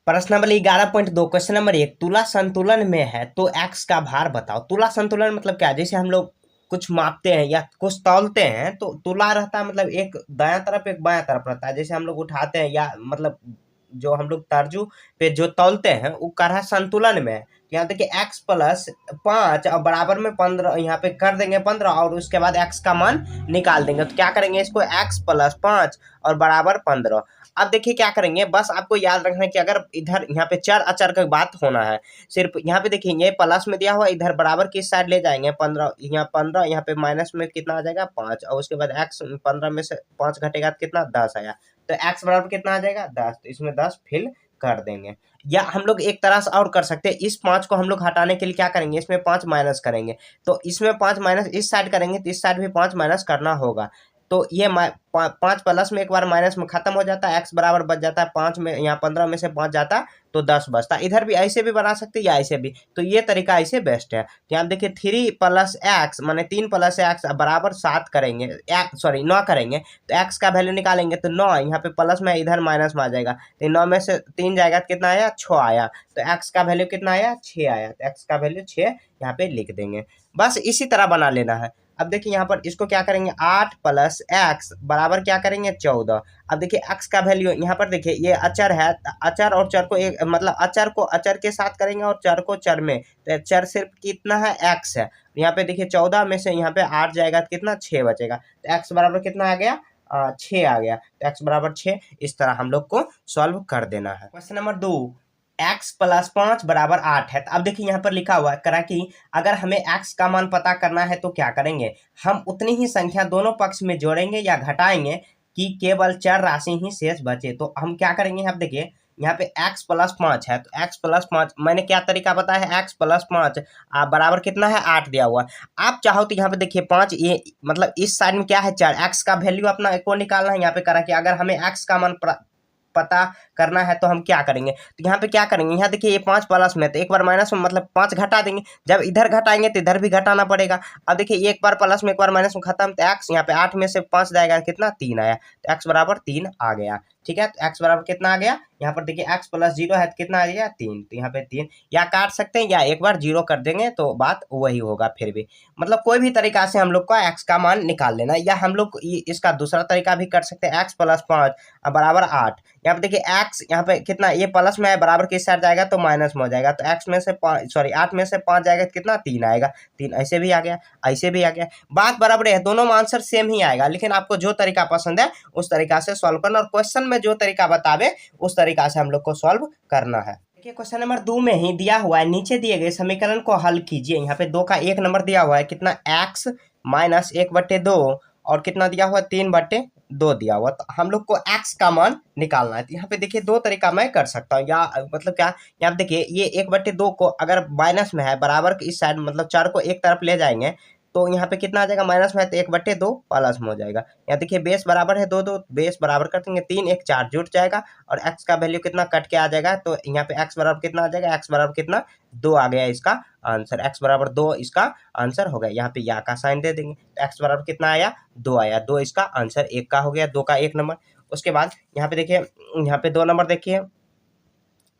प्रश्न number 11.2 question number 1 तुला संतुलन में है तो एक्स का भार बताओ। तुला संतुलन मतलब क्या, जैसे हम लोग कुछ मापते हैं या कुछ तौलते हैं तो तुला रहता है, मतलब एक दायां तरफ एक बायां तरफ रहता है। जैसे हम लोग उठाते हैं या मतलब जो हम लोग तर्जू पे जो तौलते हैं वो कर है संतुलन में है। यहाँ देखिए x प्लस 5 और बराबर में 15, यहाँ पे कर देंगे 15 और उसके बाद x का मान निकाल देंगे। तो क्या करेंगे, इसको x प्लस 5 और बराबर 15। अब देखिए क्या करेंगे, बस आपको याद रखना है कि अगर इधर यहाँ पे चर अचर का बात होना है, सिर्फ यहाँ पे देखिए ये प्लस में दिया हुआ, इधर बराबर किस साइड ले जाएंगे 15, यहाँ 15, यहाँ पे माइनस में कितना आ जाएगा 5 और उसके बाद x 15 में से 5 घटेगा तो कितना 10 आया। तो x बराबर कितना आ जाएगा 10, तो इसमें 10 फिल कर देंगे। या हम लोग एक तरह से और कर सकते हैं, इस 5 को हम लोग हटाने के लिए क्या करेंगे, इसमें 5 माइनस करेंगे। तो इसमें 5 माइनस इस साइड करेंगे तो इस साइड भी 5 माइनस करना होगा। तो ये 5 प्लस में एक बार माइनस में खत्म हो जाता है, एक्स बराबर बच जाता है 5 में, यहाँ 15 में से 5 जाता तो 10 बचता। इधर भी ऐसे भी बना सकते या ऐसे भी, तो ये तरीका ऐसे बेस्ट है। यहाँ देखिए 3 प्लस एक्स माने 3 प्लस एक्स बराबर 7 करेंगे, सॉरी 9 करेंगे तो एक्स का वैल्यू निकालेंगे तो 9 यहाँ पे प्लस में इधर माइनस में आ जाएगा, तो 9 में से 3 जाएगा तो कितना आया 6 आया। तो एक्स का वैल्यू कितना आया 6 आया, तो एक्स का वैल्यू 6 यहाँ पे लिख देंगे। बस इसी तरह बना लेना है। अब देखिए यहाँ पर इसको क्या करेंगे, 8 प्लस एक्स बराबर क्या करेंगे 14। अब देखिए एक्स का वैल्यू यहाँ पर देखिए ये अचर है, अचर और चर को एक मतलब अचर को अचर के साथ करेंगे और चर को चर में, तो चर सिर्फ कितना है एक्स है। यहाँ पे देखिए 14 में से यहाँ पे 8 जाएगा तो कितना 6 बचेगा, तो एक्स बराबर कितना आ गया 6 आ गया। तो एक्स बराबर 6, इस तरह हम लोग को सॉल्व कर देना है। क्वेश्चन नंबर 2 x प्लस 5 बराबर 8 है। तो अब देखिए यहाँ पर लिखा हुआ है करा कि अगर हमें x का मान पता करना है तो क्या करेंगे, हम उतनी ही संख्या दोनों पक्ष में जोड़ेंगे या घटाएंगे कि केवल चर राशि ही शेष बचे। तो हम क्या करेंगे, आप देखिए यहाँ पे x प्लस 5 है तो x प्लस 5 मैंने क्या तरीका बताया है, x प्लस 5 बराबर कितना है 8 दिया हुआ। आप चाहो तो यहाँ पे देखिए 5 ये मतलब इस साइड में क्या है 4, x का वैल्यू अपना को निकालना है। यहाँ पे करा कि अगर हमें x का मान पता करना है तो हम क्या करेंगे, तो यहाँ पे क्या करेंगे, यहाँ देखिए ये 5 प्लस में तो एक बार माइनस में मतलब 5 घटा देंगे, जब इधर घटाएंगे तो इधर भी घटाना पड़ेगा। अब देखिए एक बार प्लस में एक बार माइनस में खत्म, तो एक्स यहाँ पे 8 में से 5 जाएगा कितना 3 आया, तो एक्स बराबर 3 आ गया। ठीक है, तो एक्स बराबर कितना आ गया, यहाँ पर देखिए एक्स प्लस 0 है तो कितना आ गया 3, तो यहाँ पे 3 या काट सकते हैं या एक बार 0 कर देंगे तो बात वही होगा। फिर भी मतलब कोई भी तरीका से हम लोग का एक्स का मान निकाल लेना, या हम लोग इसका दूसरा तरीका भी कर सकते हैं, एक्स प्लस 5 बराबर 8। यहाँ पे देखिए एक्स यहाँ पे कितना ये प्लस में है, बराबर किस साइड जाएगा तो माइनस में हो जाएगा, तो एक्स में से 8 में से 5 जाएगा तो कितना 3 आएगा, 3 ऐसे भी आ गया ऐसे भी आ गया, बात बराबर है, दोनों में आंसर सेम ही आएगा। लेकिन आपको जो तरीका पसंद है उस तरीका से सॉल्व करना और क्वेश्चन में जो तरीका बतावे उस तरीका से हम लोग को सॉल्व करना है। देखिए क्वेश्चन नंबर 2 में ही दिया हुआ है, नीचे दिए गए समीकरण को हल कीजिए। यहाँ पे 2 का 1 नंबर दिया हुआ है कितना x माइनस 1/2 और कितना दिया हुआ 3/2 दिया हुआ, तो हम लोग को x का मान निकालना है। तो यहाँ पे देखिए दो तरीका मैं कर सकता हूँ, या मतलब क्या, यहाँ पे देखिए ये 1/2 को अगर माइनस में है बराबर इस साइड मतलब 4 को एक तरफ ले जाएंगे तो यहाँ पे कितना आ जाएगा, माइनस में है तो 1/2 प्लस में हो जाएगा। यहाँ देखिए बेस बराबर है 2 2, बेस बराबर कर देंगे 3 1 4 जुट जाएगा और x का वैल्यू कितना कट के आ जाएगा, तो यहाँ पे x बराबर कितना आ जाएगा, x बराबर कितना 2 आ गया इसका आंसर, x बराबर 2 इसका आंसर हो गया। यहाँ पे या का साइन दे देंगे तो x बराबर कितना आया 2 आया, 2 इसका आंसर 1 का हो गया, 2 का 1 नंबर। उसके बाद यहाँ पे देखिए यहाँ पे 2 नंबर देखिए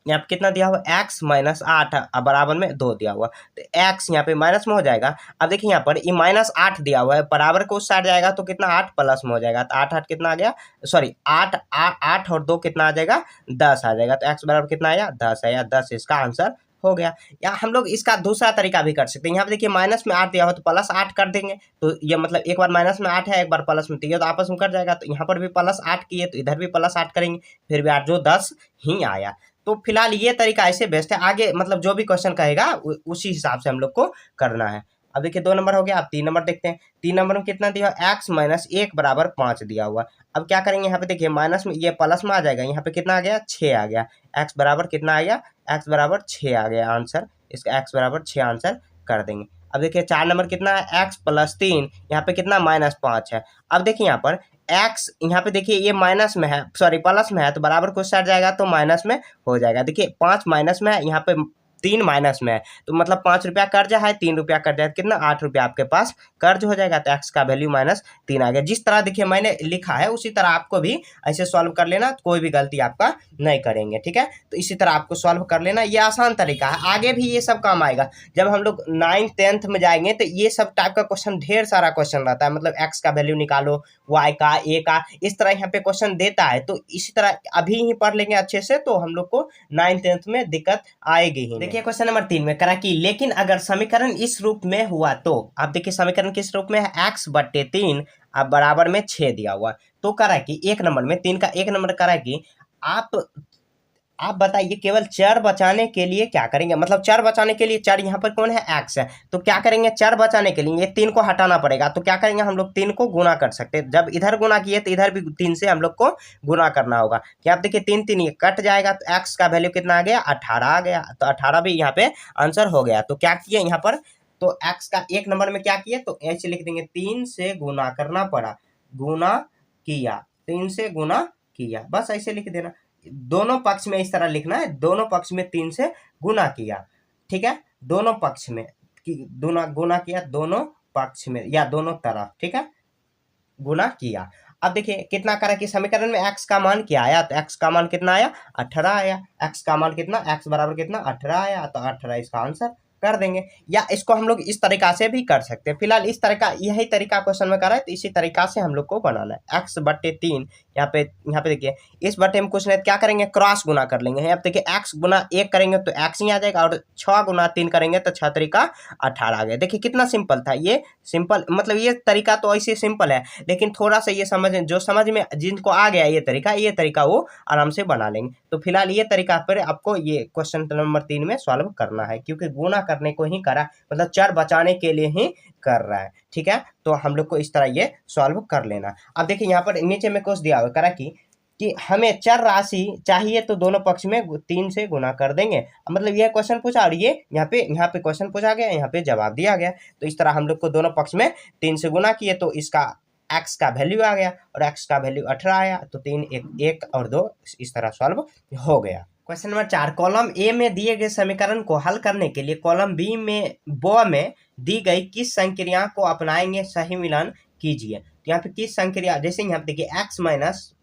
यहाँ पे कितना दिया हुआ x माइनस 8 बराबर में 2 दिया हुआ, तो x यहाँ पे माइनस में हो जाएगा। अब देखिए यहाँ पर ये माइनस 8 दिया हुआ है, बराबर को उस साइड जाएगा तो कितना 8 प्लस में हो जाएगा, तो 8 8 कितना आ गया, सॉरी 8 और 2 कितना आ जाएगा 10 आ जाएगा, तो x बराबर कितना आया 10 आया, 10 इसका आंसर हो गया। या हम लोग इसका दूसरा तरीका भी कर सकते हैं, यहाँ पे देखिए माइनस में 8 दिया हो तो प्लस 8 कर देंगे, तो ये मतलब एक बार माइनस में 8 है एक बार प्लस में, तो ये तो आपस में कट जाएगा, तो यहाँ पर भी प्लस 8 किए तो इधर भी प्लस 8 करेंगे, फिर भी 8 जो 10 ही आया। तो फिलहाल ये तरीका ऐसे बेस्ट है, आगे मतलब जो भी क्वेश्चन कहेगा उसी हिसाब से हम लोग को करना है। अब देखिए 2 नंबर हो गया, अब 3 नंबर देखते हैं। 3 नंबर में कितना दिया हुआ x माइनस 1 बराबर 5 दिया हुआ। अब क्या करेंगे, यहाँ पे देखिए माइनस में ये प्लस में आ जाएगा, यहाँ पे कितना आ गया 6 आ गया, x बराबर कितना आ गया, x बराबर 6 आ गया आंसर, इसका x बराबर 6 आंसर कर देंगे। अब देखिए 4 नंबर कितना है x प्लस 3, यहाँ पे कितना -5 है। अब देखिए यहाँ पर x यहाँ पे देखिए ये माइनस में है, सॉरी प्लस में है, तो बराबर को साइड जाएगा तो माइनस में हो जाएगा। देखिए 5 माइनस में है, यहाँ पे 3 माइनस में है, तो मतलब 5 रुपया कर्जा है, 3 रुपया कर्जा है, कितना 8 रुपया आपके पास कर्ज हो जाएगा। तो एक्स का वैल्यू -3 आ गया। जिस तरह देखिए मैंने लिखा है उसी तरह आपको भी ऐसे सॉल्व कर लेना, कोई भी गलती आपका नहीं करेंगे, ठीक है। तो इसी तरह आपको सॉल्व कर लेना, ये आसान तरीका है, आगे भी ये सब काम आएगा। जब हम लोग 9th 10th में जाएंगे तो ये सब टाइप का क्वेश्चन, ढेर सारा क्वेश्चन रहता है, मतलब एक्स का वैल्यू निकालो, वाई का, ए का, इस तरह यहाँ पे क्वेश्चन देता है। तो इसी तरह अभी ही पढ़ लेंगे अच्छे से तो हम लोग को 9th 10th में दिक्कत आएगी ही। देखिए क्वेश्चन नंबर 3 में करा कि लेकिन अगर समीकरण इस रूप में हुआ तो, आप देखिए समीकरण किस रूप में है, x/3 अब बराबर में 6 दिया हुआ। तो करा कि 1 नंबर में 3 का 1 नंबर करा कि आप बताइए केवल चर बचाने के लिए क्या करेंगे, मतलब चर बचाने के लिए, चर यहाँ पर कौन है, एक्स है, तो क्या करेंगे, चर बचाने के लिए ये 3 को हटाना पड़ेगा। तो क्या करेंगे हम लोग, 3 को गुना कर सकते हैं। जब इधर गुना किए तो इधर भी 3 से हम लोग को गुना करना होगा। क्या आप देखिए 3 3 ये कट जाएगा, तो एक्स का वैल्यू कितना आ गया, 18 आ गया। तो 18 भी यहाँ पे आंसर हो गया। तो क्या किए यहाँ पर, तो एक्स का 1 नंबर में क्या किए, तो ऐसे लिख देंगे 3 से गुना करना पड़ा, गुना किया, 3 से गुना किया, बस ऐसे लिख देना। दोनों पक्ष में इस तरह लिखना है, दोनों पक्ष में 3 से गुना किया, ठीक है। दोनों पक्ष में गुना किया, दोनों पक्ष में या दोनों तरफ, ठीक है, गुना किया। अब देखिए कितना करा कि समीकरण में x का मान क्या आया, तो x का मान कितना आया, 18 आया। x का मान कितना, x बराबर कितना, 18 आया। तो 18 इसका आंसर कर देंगे। या इसको हम लोग इस तरीका से भी कर सकते हैं। फिलहाल इस तरह का यही तरीका क्वेश्चन में करा है, तो इसी तरीका से हम लोग को बनाना है। x/3 यहाँ पे देखिए इस बटे में कुछ नहीं, क्या करेंगे, क्रॉस गुना कर लेंगे। यहाँ पे देखिए x गुना 1 करेंगे तो x ही आ जाएगा, और 6 गुना 3 करेंगे तो 6 3 18 आ गया। देखिए कितना सिंपल था ये, सिंपल मतलब ये तरीका तो ऐसे सिंपल है, लेकिन थोड़ा सा ये समझ में जिनको आ गया ये तरीका वो आराम से बना लेंगे। तो फिलहाल ये तरीका पर आपको ये क्वेश्चन नंबर 3 में सॉल्व करना है, क्योंकि गुना करने को ही करा, मतलब चर बचाने के लिए ही कर रहा है, ठीक है। तो हम लोग को इस तरह ये सॉल्व कर लेना। अब देखिए यहाँ पर नीचे में कुछ दिया हुआ करा कि हमें चर राशि चाहिए तो दोनों पक्ष में 3 से गुना कर देंगे। मतलब यह क्वेश्चन पूछा और ये यहाँ पे क्वेश्चन पूछा गया, यहाँ पे जवाब दिया गया। तो इस तरह हम लोग को दोनों पक्ष में 3 से गुना किए तो इसका x का वैल्यू आ गया और x का वैल्यू 18 आया। तो 3 1 और 2 इस तरह सॉल्व हो गया। क्वेश्चन नंबर 4, कॉलम ए में दिए गए समीकरण को हल करने के लिए कॉलम बी में दी गई किस संक्रिया को अपनाएंगे, सही मिलान कीजिए। तो यहाँ पे किस संक्रिया, जैसे यहाँ पे देखिए x-5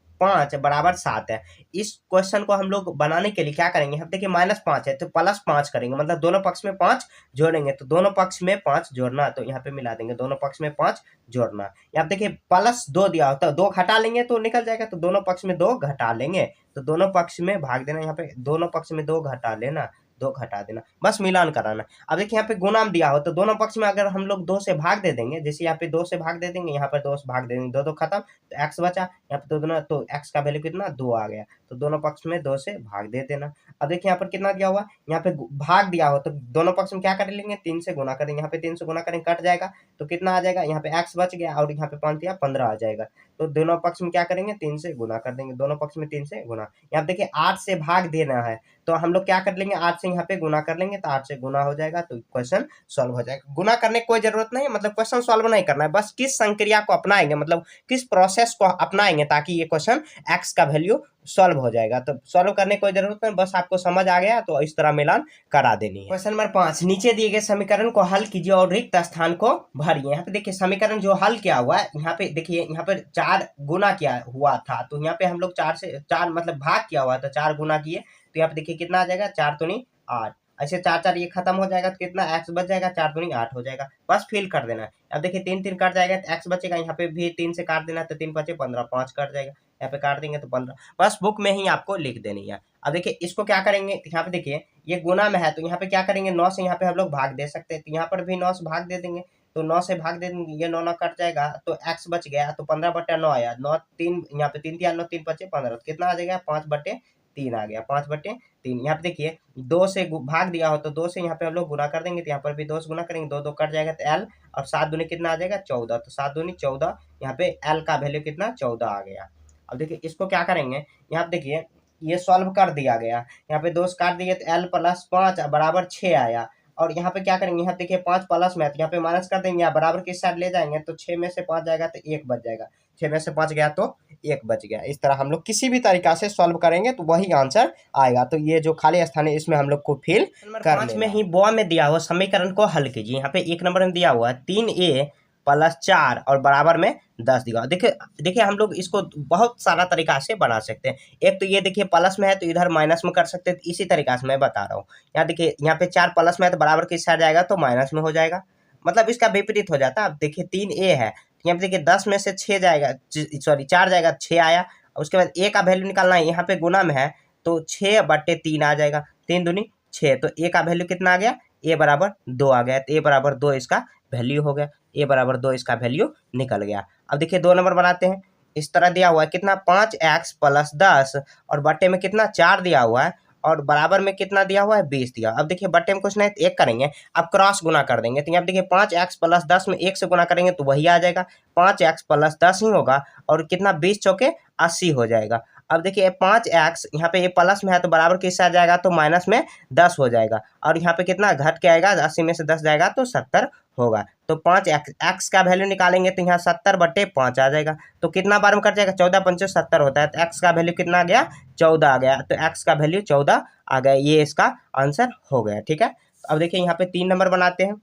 बराबर 7 है। इस क्वेश्चन को हम लोग बनाने के लिए क्या करेंगे, हम देखिए -5 है तो +5 करेंगे, मतलब दोनों पक्ष में 5 जोड़ेंगे। तो दोनों पक्ष में 5 जोड़ना, तो यहाँ पे मिला देंगे, दोनों पक्ष में 5 जोड़ना। यहाँ देखिए +2 दिया होता है, 2 घटा लेंगे तो निकल जाएगा, तो दोनों पक्ष में 2 घटा लेंगे, तो दोनों पक्ष में भाग देना। यहाँ पे दोनों पक्ष में 2 घटा लेना, 2 घटा देना, बस मिलान कराना। अब देखिए यहाँ पे गुणाम दिया हो तो दोनों पक्ष में अगर हम लोग 2 से भाग दे देंगे, जैसे यहाँ पे 2 से भाग दे देंगे, यहाँ पर 2 से भाग दे देंगे, 2 2 खत्म, तो x बचा। यहाँ पे 2 दूना, तो x का वैल्यू कितना, 2 आ गया। तो दोनों पक्ष में 2 से भाग दे देना। अब देखिए यहाँ पर कितना दिया हुआ, यहाँ पे भाग दिया हो तो दोनों पक्ष में क्या कर लेंगे, 3 से गुना करेंगे। यहाँ पे 3 से गुना करेंगे, कट जाएगा, तो कितना आ जाएगा, यहाँ पे x बच गया और यहाँ पे 5 दिया, 15 आ जाएगा। तो दोनों पक्ष में क्या करेंगे, 3 से गुना कर देंगे, दोनों पक्ष में 3 से गुना। यहाँ देखिए 8 से भाग देना है, तो हम लोग क्या कर लेंगे, 8 से यहाँ पे गुना कर लेंगे, तो 8 से गुना हो जाएगा, तो क्वेश्चन सॉल्व हो जाएगा। गुना करने की कोई जरूरत नहीं है, मतलब क्वेश्चन सॉल्व नहीं करना है, बस किस संक्रिया को अपनाएंगे, मतलब किस प्रोसेस को अपनाएंगे ताकि ये क्वेश्चन x का वैल्यू सॉल्व हो जाएगा। तो सॉल्व करने की कोई जरूरत नहीं, बस आपको समझ आ गया तो इस तरह मिलान करा देनी है। क्वेश्चन नंबर 5, नीचे दिए गए समीकरण को हल कीजिए और रिक्त स्थान को भरिए। यहाँ पे देखिए समीकरण जो हल किया हुआ है, यहाँ पे देखिए यहाँ पर 4 गुना किया हुआ था, तो यहाँ पे हम लोग 4 मतलब भाग किया हुआ था, 4 गुना किए, तो यहाँ पे देखिए कितना आ जाएगा, 4 दूनी 8, ऐसे 4 4 ये खत्म हो जाएगा, तो कितना x बच जाएगा, 4 दूनी 8 हो जाएगा, बस फिल कर देना है। अब देखिए 3 3 कट जाएगा तो x बचेगा, यहाँ पे भी 3 से काट देना, तो 3 5 15, 5 कट जाएगा, यहाँ पे काट देंगे तो 15, बस बुक में ही आपको लिख देनी है। अब देखिए इसको क्या करेंगे, यहाँ पे देखिए ये गुना में है, तो यहाँ पे क्या करेंगे, 9 से यहाँ पे हम लोग भाग दे सकते हैं, तो यहाँ पर भी 9 से भाग दे देंगे, तो 9 से भाग दे देंगे, ये 9 9 कट जाएगा, तो x बच गया, तो 15/9 आया, 9 3 यहाँ पे 3 3 9 3 5 15, कितना आ जाएगा, 5/3 आ गया, 5/3। यहाँ पे देखिए 2 से भाग दिया हो तो 2 से यहाँ पे हम लोग गुना कर देंगे, तो यहाँ पर भी 2 से गुना करेंगे, 2 2 कट जाएगा, तो l और 7 दूनी कितना आ जाएगा, 14, तो 7 दूनी 14, यहाँ पे l का वैल्यू कितना, 14 आ गया। अब देखिए इसको क्या करेंगे, यहाँ पे देखिए ये सॉल्व कर दिया गया, यहाँ पे 2 से काट दिए तो l + 5 बराबर 6 आया। और यहाँ पे क्या करेंगे, यहाँ देखिए 5 प्लस में है तो यहाँ पे माइनस कर देंगे, या बराबर के साइड ले जाएंगे तो 6 में से 5 जाएगा तो 1 बच जाएगा, 6 में से 5 गया तो 1 बच गया। इस तरह हम लोग किसी भी तरीका से सॉल्व करेंगे तो वही आंसर आएगा। तो ये जो खाली स्थान है इसमें हम लोग को फिल कर 5 में ही ब में दिया हुआ समीकरण को हल कीजिए। यहाँ पे 1 नंबर में दिया हुआ है 3a प्लस 4 और बराबर में 10 दिया। देखिए देखिए हम लोग इसको बहुत सारा तरीका से बना सकते हैं। एक तो ये देखिए प्लस में है तो इधर माइनस में कर सकते हैं, तो इसी तरीका से मैं बता रहा हूँ। यहाँ देखिए यहाँ पे 4 प्लस में है तो बराबर के साइड जाएगा तो माइनस में हो जाएगा, मतलब इसका विपरीत हो जाता है। अब देखिए 3a है, यहाँ पे देखिए 10 में से 6 जाएगा, सॉरी 4 जाएगा, 6 आया। उसके बाद a का वैल्यू निकालना है, यहाँ पे गुना में है तो 6/3 आ जाएगा, 3 दूनी 6, तो a का वैल्यू कितना आ गया, a बराबर 2 आ गया, तो a बराबर 2 इसका वैल्यू हो गया, a बराबर 2 इसका वैल्यू निकल गया। अब देखिए 2 नंबर बनाते हैं। इस तरह दिया हुआ है कितना 5x प्लस 10 और बट्टे में कितना 4 दिया हुआ है और बराबर में कितना दिया हुआ है 20 दिया। अब देखिए बट्टे में कुछ नहीं तो 1 करेंगे, अब क्रॉस गुना कर देंगे तो यहाँ देखिए 5x प्लस 10 में 1 से गुना करेंगे तो वही आ जाएगा, 5x प्लस 10 ही होगा और कितना 20 चौके 80 हो जाएगा। अब देखिए 5x यहाँ पे ये प्लस में है तो बराबर के साथ जाएगा तो माइनस में 10 हो जाएगा और यहाँ पे कितना घट के आएगा, 80 में से 10 जाएगा तो 70 होगा। तो 5x का वैल्यू निकालेंगे तो यहाँ 70/5 आ जाएगा, तो कितना बार में कट जाएगा, 14×5 = 70 होता है, तो x का वैल्यू कितना आ गया 14 आ गया, तो x का वैल्यू 14 आ गया, ये इसका आंसर हो गया। ठीक है, अब देखिए यहाँ पे 3 नंबर बनाते हैं।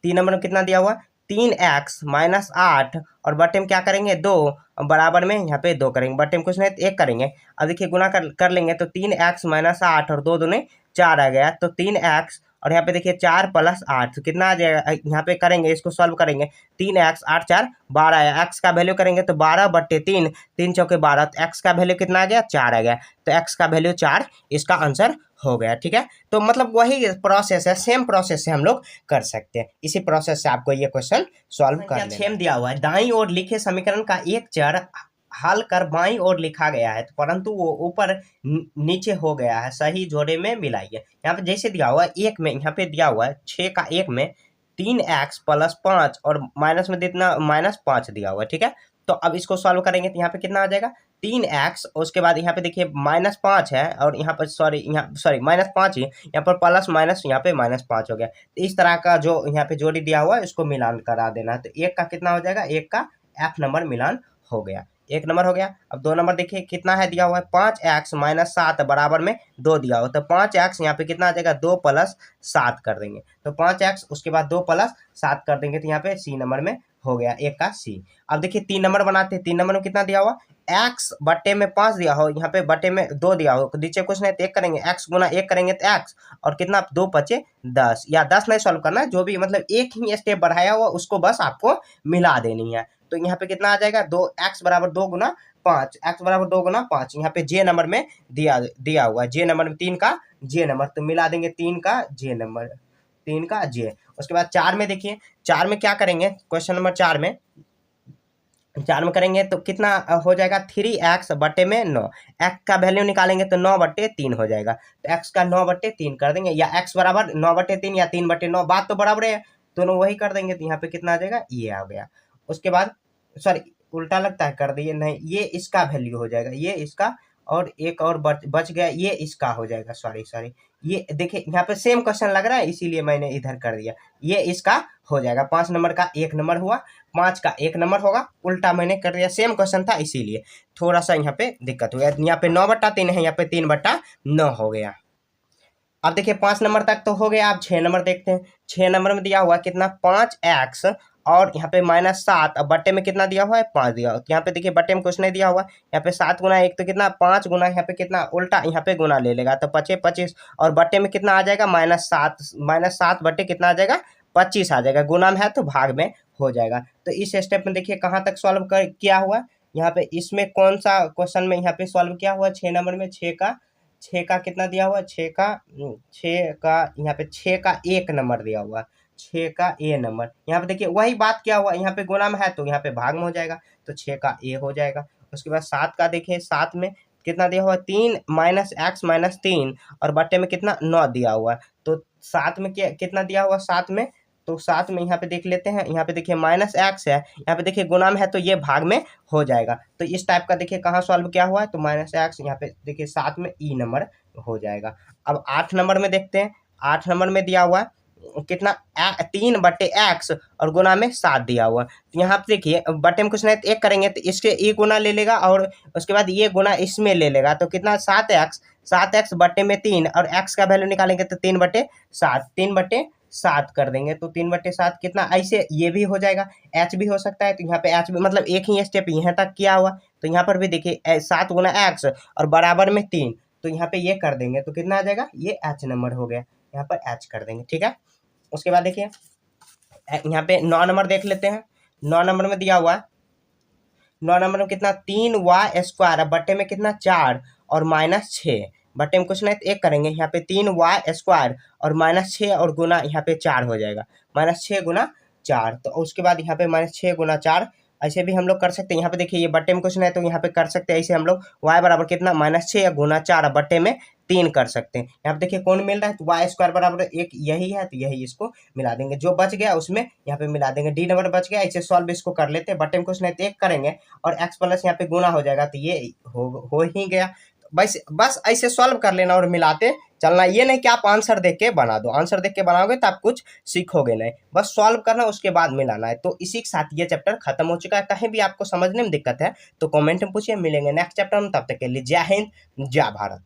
3 नंबर में कितना दिया हुआ 3x - 8 और बटे में क्या करेंगे 2 बराबर में यहाँ पे 2 करेंगे, बटे में कुछ नहीं 1 करेंगे। अब देखिए गुना कर लेंगे तो 3x - 8 और 2 दूने 4 आ गया, तो 3x और यहाँ पे देखिए 4 + 8 तो कितना आ जाएगा, यहाँ पे करेंगे इसको सॉल्व करेंगे 3x 8 4 12 आया, x का वैल्यू करेंगे तो 12/3 3 चौके 12, तो x का वैल्यू कितना आ गया 4 आ गया, तो x का वैल्यू 4 इसका आंसर हो गया। ठीक है, तो मतलब वही प्रोसेस है, सेम प्रोसेस से हम लोग कर सकते हैं, इसी प्रोसेस से आपको ये क्वेश्चन सॉल्व कर लेना। 6 दिया हुआ है दाईं ओर लिखे समीकरण का एक चर हल कर बाईं ओर लिखा गया है परंतु वो ऊपर नीचे हो गया है, सही जोड़े में मिलाइए। यहाँ पे जैसे दिया हुआ है एक में, यहाँ पे दिया हुआ है 6 का 1 में 3x + 5 और माइनस में कितना -5 दिया हुआ है। ठीक है, तो अब इसको सॉल्व करेंगे तो यहाँ पे कितना आ जाएगा 3x, उसके बाद यहाँ पे देखिए -5 है और यहाँ पर सॉरी -5 ही, यहाँ पर प्लस माइनस यहाँ पे -5 हो गया। तो इस तरह का जो यहाँ पे जोड़ी दिया हुआ है इसको मिलान करा देना, तो 1 का कितना हो जाएगा, 1 का f नंबर मिलान हो गया, 1 नंबर हो गया। अब 2 नंबर देखिए कितना है दिया हुआ है 5x - 7 बराबर में 2 दिया हुआ, तो 5x यहाँ पे कितना आ जाएगा 2 + 7 कर देंगे, तो 5x उसके बाद 2 + 7 कर देंगे तो यहाँ पे c नंबर में हो गया 1 का c। अब देखिए 3 नंबर बनाते हैं। 3 नंबर में कितना दिया हुआ x बटे में 5 दिया हो, यहाँ पे बटे में 2 दिया हो, नीचे कुछ नहीं तो 1 करेंगे, x गुना 1 करेंगे तो x और कितना 2 × 5 = 10, या 10 नहीं सॉल्व करना, जो भी मतलब एक ही स्टेप बढ़ाया हुआ उसको बस आपको मिला देनी है। तो यहाँ पे कितना आ जाएगा 2x बराबर 2 × 5, x बराबर 2 × 5, यहाँ पे j नंबर में दिया हुआ है, j नंबर में 3 का j नंबर, तो मिला देंगे 3 का j नंबर, 3 का j। उसके बाद 4 में देखिए, 4 में क्या करेंगे, क्वेश्चन नंबर 4 में करेंगे तो कितना हो जाएगा 3x बटे में 9, x का वैल्यू निकालेंगे तो 9/3 हो जाएगा, तो x का 9/3 कर देंगे, या x बराबर 9/3 या 3/9, बात तो बराबर है, दोनों वही कर देंगे, तो यहाँ पे कितना आ जाएगा ये आ गया। उसके बाद सॉरी उल्टा लगता है कर दिए, नहीं ये इसका वैल्यू हो जाएगा, ये इसका और एक और बच गया, ये इसका हो जाएगा, सॉरी ये देखिए यहाँ पे सेम क्वेश्चन लग रहा है इसीलिए मैंने इधर कर दिया, ये इसका हो जाएगा। 5 नंबर का 1 नंबर हुआ, 5 का 1 नंबर होगा, उल्टा मैंने कर दिया, सेम क्वेश्चन था इसीलिए थोड़ा सा यहाँ पे दिक्कत हो गया। यहाँ पे 9/3 है, यहाँ पे 3/9 हो गया। अब देखिए 5 नंबर तक तो हो गया, आप 6 नंबर देखते हैं। 6 नंबर में दिया हुआ कितना 5x और यहाँ पे -7, अब बट्टे में कितना दिया हुआ है 5 दिया हुआ, तो यहाँ पे देखिए बट्टे में कुछ नहीं दिया हुआ, यहाँ पे 7 गुना 1 तो कितना 5 गुना, यहाँ पे कितना उल्टा यहाँ पे गुना ले लेगा तो 5 25 और बट्टे में कितना आ जाएगा -7 बट्टे कितना आ जाएगा 25 आ जाएगा, गुना में है तो भाग में हो जाएगा। तो इस स्टेप में देखिए कहाँ तक सॉल्व किया हुआ, यहाँ पे इसमें कौन सा क्वेश्चन में यहाँ पे सॉल्व किया हुआ 6 नंबर में 6 का कितना दिया हुआ 6 का यहाँ पे 6 का 1 नंबर दिया हुआ, 6 का a नंबर, यहाँ पे देखिए वही बात क्या हुआ, यहाँ पे गुना में है तो यहाँ पे भाग में हो जाएगा, तो 6 का a हो जाएगा। उसके बाद 7 का देखिए, 7 में कितना दिया हुआ 3 - x - 3 और बट्टे में कितना 9 दिया हुआ, तो 7 में कितना दिया हुआ 7 में, तो 7 में यहाँ पे देख लेते हैं, यहाँ पे देखिए -x है, यहाँ पे देखिए गुना में है तो ये भाग में हो जाएगा। तो इस टाइप का देखिए कहाँ सॉल्व किया हुआ है, तो -x यहाँ पे देखिए 7 में e नंबर हो जाएगा। अब 8 नंबर में देखते हैं। 8 नंबर में दिया हुआ है कितना 3/x और गुना में 7 दिया हुआ है। तो यहाँ पे देखिए बटे में कुछ नहीं तो 1 करेंगे तो इसके ये गुना ले लेगा और उसके बाद ये गुना इसमें ले लेगा तो कितना 7x बटे में 3 और x का वैल्यू निकालेंगे तो 3/7 कर देंगे तो 3/7 कितना ऐसे ये भी हो जाएगा h भी हो सकता है तो यहाँ पे h भी मतलब एक ही स्टेप यहाँ तक किया हुआ तो यहाँ पर भी देखिए 7 गुना x और बराबर में 3 तो यहाँ पे ये कर देंगे तो कितना आ जाएगा ये h नंबर हो गया यहाँ पर h कर देंगे ठीक है। उसके बाद देखिए यहाँ पे 9 नंबर देख लेते हैं। 9 नंबर में दिया हुआ है 9 नंबर में कितना 3y² बटे में कितना 4 और -6 बटे में कुछ नहीं तो 1 करेंगे यहाँ पे 3y² और -6 और गुना यहाँ पे 4 हो जाएगा -6 गुना 4 तो उसके बाद यहाँ पे -6 गुना 4 ऐसे भी हम लोग कर सकते हैं। यहाँ पे देखिए ये बटे में कुछ नहीं तो यहाँ पे कर सकते हैं ऐसे हम लोग y बराबर कितना -6 गुना 4 बटे में 3 कर सकते हैं। यहाँ पे देखिए कौन मिल रहा है तो y² बराबर एक यही है तो यही इसको मिला देंगे जो बच गया उसमें यहाँ पे मिला देंगे। डी नंबर बच गया ऐसे सॉल्व इसको कर लेते हैं बटे में कुछ नहीं तो 1 करेंगे और x प्लस यहाँ पे गुना हो जाएगा तो ये हो ही गया। बस ऐसे सॉल्व कर लेना और मिलाते चलना। ये नहीं कि आप आंसर देख के बना दो, आंसर देख के बनाओगे तो आप कुछ सीखोगे नहीं, बस सॉल्व करना उसके बाद मिलाना है। तो इसी के साथ ये चैप्टर खत्म हो चुका है। कहीं भी आपको समझने में दिक्कत है तो कमेंट में पूछिए, मिलेंगे नेक्स्ट चैप्टर में। तब तक के लिए जय हिंद जय भारत।